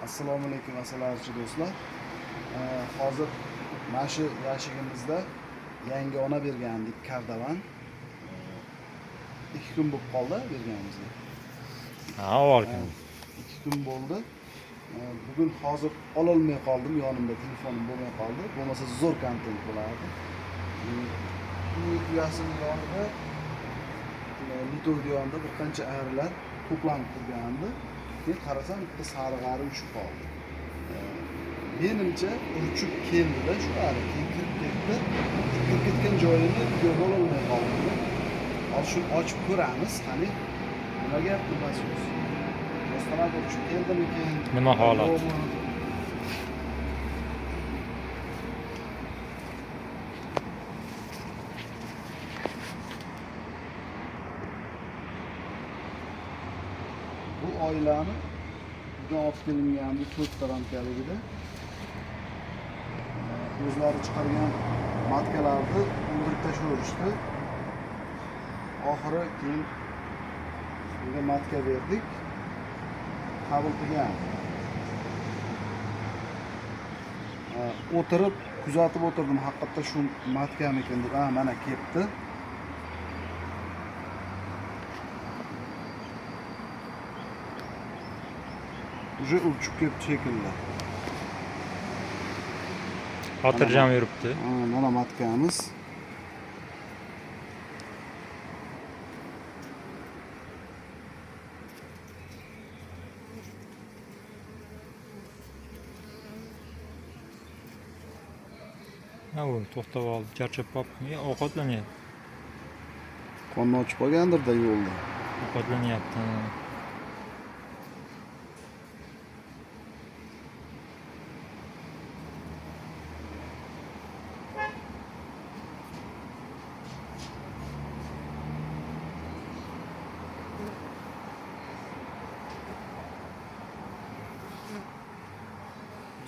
Assalomu alaykum assalomu do'stlar. Hozir mana shu yashigimizda yangi ona bergandik kardavan. 2 kun bo'lib qoldi berganimizga. Ha, olgan. 2 kun bo'ldi. Bugun hozir ololmay qoldim, yonimda telefonim bo'lmay qoldi. Bo'lmasa zo'r kontent bo'lardi. Uyasining yonida Lito'ning yonida bir qancha arilar to'planib turgandi. Keyin qarasam bitta sariq ari uchib qoldi. Menimcha uchib keldi-da shu ari keyin kirib ketdi. Kirib ketgan joyini videoga ololmay qoldim. Hozir shuni ochib ko'ramiz, qani nima gap nima so'z. Do'stlar uchib keldimikin? Nima holat? Bu oilani bugun olib kelingandi 4 ta ramkaligida. O'zlari chiqargan matkalarni o'ldirib tashlaverishdi. Oxiri keyin bunga matka berdik. Qabul qilgan. O'tirib kuzatib o'tirdim, haqiqatda shu matkamikin deb, mana ketdi. Уже uchib ketdi shekilli. Xotirjam yuribdi. Mana matkamiz. Ha, u to'xtab oldi, charchab qolibmi? Ovqatlanyapti. Qonni ochib olgandir-da yo'lda. Ovqatlanyapti.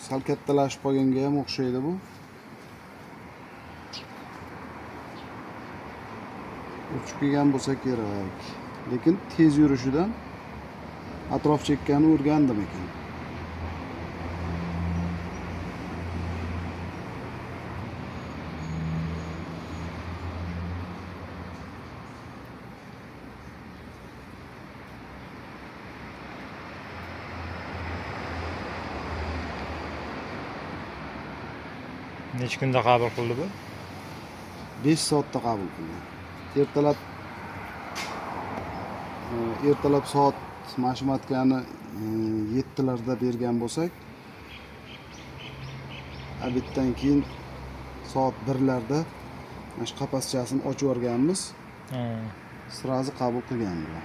Sal kattalashib qolganga ham o'xshaydi bu. Uchib kelgan bo'lsa kerak. Lekin tez yurishidan atrof chekkani o'rgandim ekan. Necha kunda qabul qildi bu? 5 soatda qabul qildi. Ertalab soat mashmatkani 7 larda bergan bo'lsak, obeddan keyin soat 1 larda mana shu qapaschasini ochib yuborganmiz. Sirazi qabul qilganlar.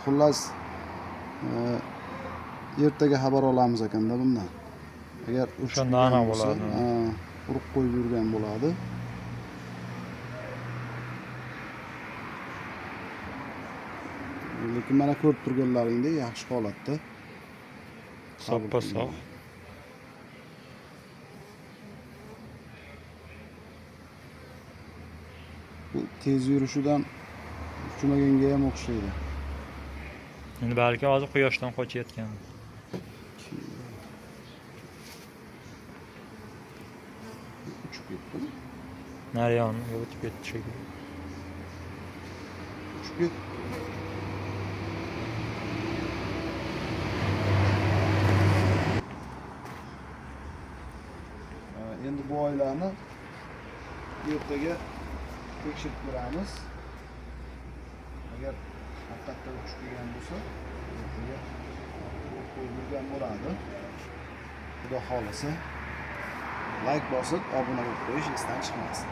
Xullas ertaga xabar olamiz ekanda bundan. Agar o'shanda aniq bo'ladi. Urib qo'yib yurgan bo'ladi. Lekin mana ko'rib turganlaringdek yaxshi holatda. Soppa-sog'. Bu tez yurishidan uchmaganga ham o'xshaydi. Endi balki hozir quyoshdan qochayotgan. Uchib ketdi. Naryon o'tib ketdi shekilli. Uchib ketdi. Endi bu oilani ertaga tekshirib ko'ramiz. Agar haqiqatda uchib kelgan bo'lsa, ertaga qo'yib yurgan bo'ladi. Xudo xolasa, like bosib, obuna bo'lib qo'yish esdan chiqmasin.